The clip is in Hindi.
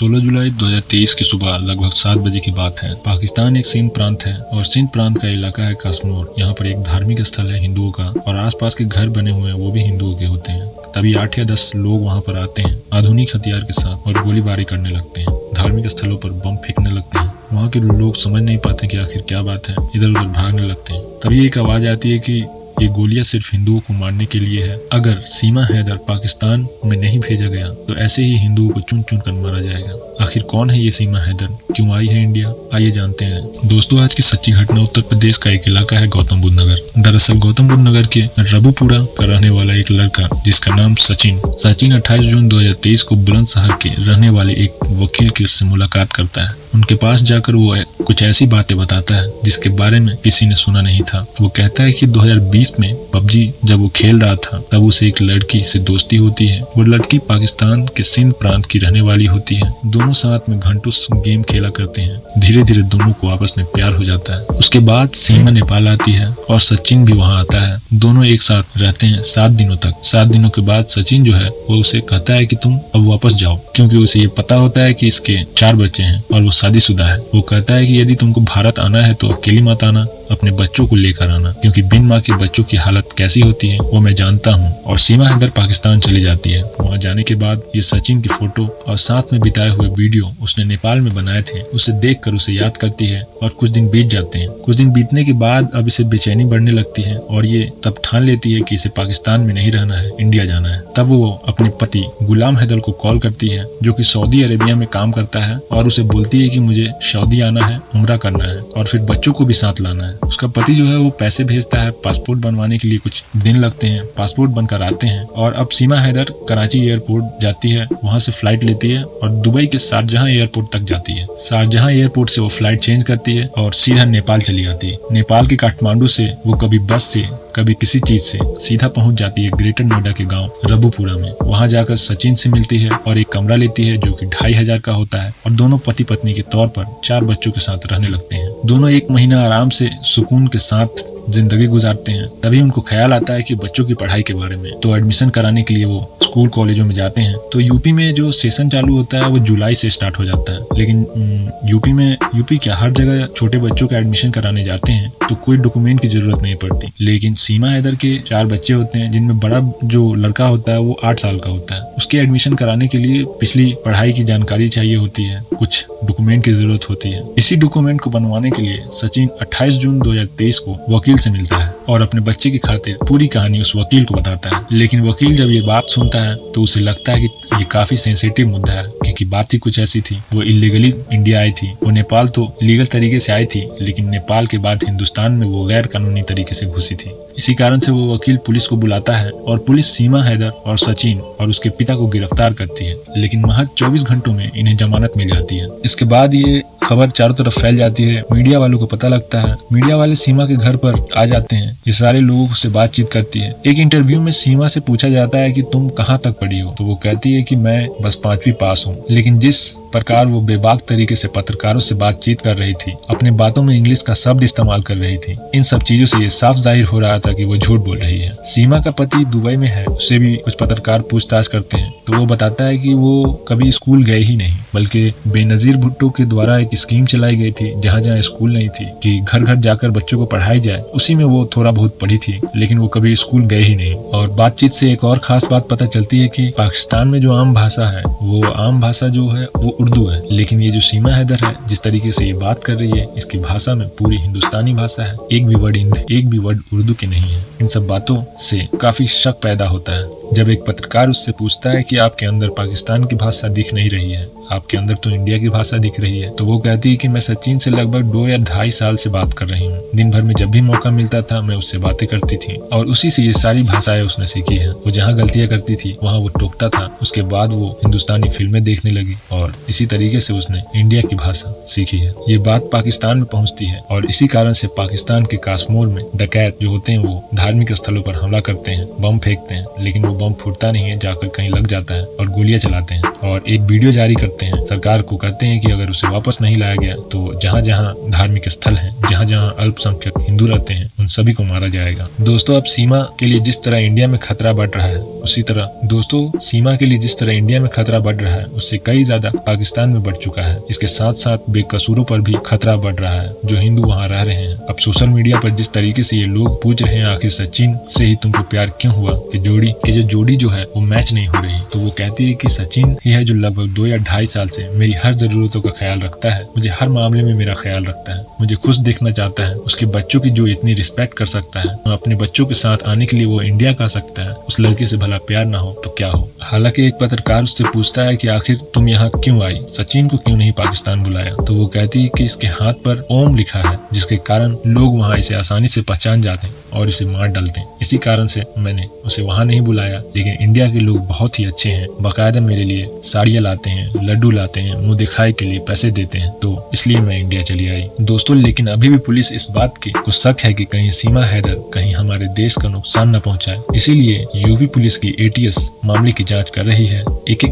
16 जुलाई 2023 की सुबह लगभग 7 बजे की बात है। पाकिस्तान एक सिंध प्रांत है और सिंध प्रांत का इलाका है कासमोर। यहाँ पर एक धार्मिक स्थल है हिंदुओं का और आसपास के घर बने हुए हैं वो भी हिंदुओं के होते हैं। तभी 8 या 10 लोग वहाँ पर आते हैं आधुनिक हथियार के साथ और गोलीबारी करने लगते हैं। धार्मिक स्थलों पर बम फेंकने लगते हैं। वहाँ के लोग समझ नहीं पाते कि आखिर क्या बात है, इधर उधर भागने लगते हैं। तभी एक आवाज आती है कि ये गोलियां सिर्फ हिंदुओं को मारने के लिए है। अगर सीमा हैदर पाकिस्तान में नहीं भेजा गया तो ऐसे ही हिंदुओं को चुन चुन कर मारा जाएगा। आखिर कौन है ये सीमा हैदर, क्यों आई है इंडिया, आइए जानते हैं। दोस्तों, आज की सच्ची घटना उत्तर प्रदेश का एक इलाका है गौतम बुद्ध नगर। दरअसल गौतम बुद्ध नगर के रबुपुरा का रहने वाला एक लड़का जिसका नाम सचिन 28 जून 2023 को बुलंदशहर के रहने वाले एक वकील की उससे मुलाकात करता है। उनके पास जाकर वो कुछ ऐसी बातें बताता है जिसके बारे में किसी ने सुना नहीं था। वो कहता है कि 2020 में पबजी जब वो खेल रहा था तब उसे एक लड़की से दोस्ती होती है। वो लड़की पाकिस्तान के सिंध प्रांत की रहने वाली होती है। दोनों साथ में घंटों गेम खेला करते हैं। धीरे धीरे दोनों को आपस में प्यार हो जाता है। उसके बाद सीमा नेपाल आती है और सचिन भी वहाँ आता है। दोनों एक साथ रहते हैं 7 दिनों तक। 7 दिनों के बाद सचिन जो है वो उसे कहता है कि तुम अब वापस जाओ, क्योंकि उसे ये पता होता है कि इसके 4 बच्चे हैं और वो शादीशुदा है। वो कहता है कि यदि तुमको भारत आना है तो अकेली मत आना, अपने बच्चों को लेकर आना, क्योंकि बिन माँ के बच्चों की हालत कैसी होती है वो मैं जानता हूँ। और सीमा हैदर पाकिस्तान चली जाती है। वहाँ जाने के बाद ये सचिन की फोटो और साथ में बिताए हुए वीडियो उसने नेपाल में बनाए थे, उसे देखकर उसे याद करती है। और कुछ दिन बीत जाते हैं। कुछ दिन बीतने के बाद अब इसे बेचैनी बढ़ने लगती है और ये तब ठान लेती है कि इसे पाकिस्तान में नहीं रहना है, इंडिया जाना है। तब वो अपने पति गुलाम हैदर को कॉल करती है जो कि सऊदी अरेबिया में काम करता है और उसे बोलती है कि मुझे सऊदी आना है, उम्रा करना है और फिर बच्चों को भी साथ लाना है। उसका पति जो है वो पैसे भेजता है। पासपोर्ट बनवाने के लिए कुछ दिन लगते हैं। पासपोर्ट बनकर आते हैं और अब सीमा हैदर कराची एयरपोर्ट जाती है। वहाँ से फ्लाइट लेती है और दुबई के शारजहां एयरपोर्ट तक जाती है। शारजहां एयरपोर्ट से वो फ्लाइट चेंज करती है और सीधा नेपाल चली जाती है। नेपाल के काठमांडू से वो कभी बस से कभी किसी चीज से सीधा पहुंच जाती है ग्रेटर नोएडा के गांव रबुपुरा में। वहां जाकर सचिन से मिलती है और एक कमरा लेती है जो कि 2500 का होता है और दोनों पति पत्नी के तौर पर 4 बच्चों के साथ रहने लगते हैं। दोनों 1 महीना आराम से सुकून के साथ जिंदगी गुजारते हैं। तभी उनको ख्याल आता है कि बच्चों की पढ़ाई के बारे में, तो एडमिशन कराने के लिए वो स्कूल कॉलेजों में जाते हैं। तो यूपी में जो सेशन चालू होता है वो जुलाई से स्टार्ट हो जाता है, लेकिन यूपी क्या हर जगह छोटे बच्चों का एडमिशन कराने जाते हैं तो कोई डॉक्यूमेंट की जरूरत नहीं पड़ती। लेकिन सीमा हैदर के 4 बच्चे होते हैं जिनमें बड़ा जो लड़का होता है वो 8 साल का होता है। उसके एडमिशन कराने के लिए पिछली पढ़ाई की जानकारी चाहिए होती है, कुछ डॉक्यूमेंट की जरूरत होती है। इसी डॉक्यूमेंट को बनवाने के लिए सचिन 28 जून 2023 को वकील से मिलता है और अपने बच्चे की खातिर पूरी कहानी उस वकील को बताता है। लेकिन वकील जब ये बात सुनता है तो उसे लगता है कि ये काफी सेंसिटिव मुद्दा है, क्योंकि बात ही कुछ ऐसी थी। वो इलीगली इंडिया आई थी। वो नेपाल तो लीगल तरीके से आई थी, लेकिन नेपाल के बाद हिंदुस्तान में वो गैर कानूनी तरीके से घुसी थी। इसी कारण से वो वकील पुलिस को बुलाता है और पुलिस सीमा हैदर और सचिन और उसके पिता को गिरफ्तार करती है। लेकिन महज 24 घंटों में इन्हें जमानत मिल जाती है। इसके बाद ये खबर चारों तरफ फैल जाती है। मीडिया वालों को पता लगता है। मीडिया वाले सीमा के घर पर आ जाते हैं। ये सारे लोगों से बातचीत करती है। एक इंटरव्यू में सीमा से पूछा जाता है कि तुम कहाँ तक पढ़ी हो, तो वो कहती है कि मैं बस 5वीं पास हूँ। लेकिन जिस प्रकार वो बेबाक तरीके से पत्रकारों से बातचीत कर रही थी, अपने बातों में इंग्लिश का शब्द इस्तेमाल कर रही थी, इन सब चीजों से ये साफ जाहिर हो रहा था कि वो झूठ बोल रही है। सीमा का पति दुबई में है। उससे भी कुछ पत्रकार पूछताछ करते हैं तो वो बताता है कि वो कभी स्कूल गए ही नहीं, बल्कि बेनजीर भुट्टो के द्वारा एक स्कीम चलाई गई थी जहाँ जहाँ स्कूल नहीं थी कि घर घर जाकर बच्चों को पढ़ाई जाए। उसी में वो थोड़ा बहुत पढ़ी थी, लेकिन वो कभी स्कूल गए ही नहीं। और बातचीत से एक और खास बात पता चलती है कि पाकिस्तान में जो आम भाषा है वो आम भाषा जो है वो उर्दू है। लेकिन ये जो सीमा हैदर है, जिस तरीके से ये बात कर रही है, इसकी भाषा में पूरी हिंदुस्तानी भाषा है। एक भी वर्ड उर्दू के नहीं है। इन सब बातों से काफी शक पैदा होता है। जब एक पत्रकार उससे पूछता है कि आपके अंदर पाकिस्तान की भाषा दिख नहीं रही है, आपके अंदर तो इंडिया की भाषा दिख रही है, तो वो कहती है कि मैं सचिन से लगभग 2 या 2.5 साल से बात कर रही हूँ। दिन भर में जब भी मौका मिलता था मैं उससे बातें करती थी और उसी से ये सारी भाषाएं उसने सीखी है। वो जहाँ गलतियाँ करती थी वहाँ वो टोकता था। उसके बाद वो हिंदुस्तानी फिल्में देखने लगी और इसी तरीके से उसने इंडिया की भाषा सीखी है। ये बात पाकिस्तान में पहुँचती है और इसी कारण से पाकिस्तान के कासमोर में डकैत जो होते हैं वो धार्मिक स्थलों पर हमला करते हैं, बम फेंकते हैं, लेकिन वो बम फूटता नहीं है, जाकर कहीं लग जाता है और गोलियां चलाते हैं और एक वीडियो जारी करते हैं। सरकार को कहते हैं कि अगर उसे वापस नहीं लाया गया तो जहाँ जहाँ धार्मिक स्थल हैं, जहाँ जहाँ अल्पसंख्यक हिंदू रहते हैं, उन सभी को मारा जाएगा। दोस्तों, अब सीमा के लिए जिस तरह इंडिया में खतरा बढ़ रहा है, उसी तरह सीमा के लिए जिस तरह इंडिया में खतरा बढ़ रहा है, उससे कई ज्यादा पाकिस्तान में बढ़ चुका है। इसके साथ साथ बेकसूरों पर भी खतरा बढ़ रहा है जो हिंदू वहाँ रह रहे हैं। अब सोशल मीडिया पर जिस तरीके से ये लोग पूछ रहे हैं आखिर सचिन से ही तुमको प्यार क्यों हुआ, कि जोड़ी जो है वो मैच नहीं हो रही, तो वो कहती है कि सचिन ही है जो लगभग 2 या 2.5 साल से मेरी हर जरूरतों का ख्याल रखता है, मुझे हर मामले में मेरा ख्याल रखता है, मुझे खुश देखना चाहता है। उसके बच्चों की जो इतनी रिस्पेक्ट कर सकता है, अपने बच्चों के साथ आने के लिए वो इंडिया का सकता है, उस लड़के से भला प्यार ना हो तो क्या हो। हालांकि एक पत्रकार उससे पूछता है कि आखिर तुम यहाँ क्यों आई, सचिन को क्यों नहीं पाकिस्तान बुलाया, तो वो कहती है कि इसके हाथ पर ओम लिखा है, जिसके कारण लोग वहाँ इसे आसानी से पहचान जाते हैं और इसे मार डालते हैं। इसी कारण से मैंने उसे वहाँ नहीं बुलाया। लेकिन इंडिया के लोग बहुत ही अच्छे हैं, बाकायदा मेरे लिए साड़ियाँ लाते हैं, लड्डू लाते हैं, मुँह दिखाए के लिए पैसे देते हैं, तो इसलिए मैं इंडिया चली आई। दोस्तों, लेकिन अभी भी पुलिस इस बात की को शक है कि कहीं सीमा हैदर कहीं हमारे देश का नुकसान न पहुंचाए, इसीलिए यूपी पुलिस की ATS मामले की जांच कर रही है। एक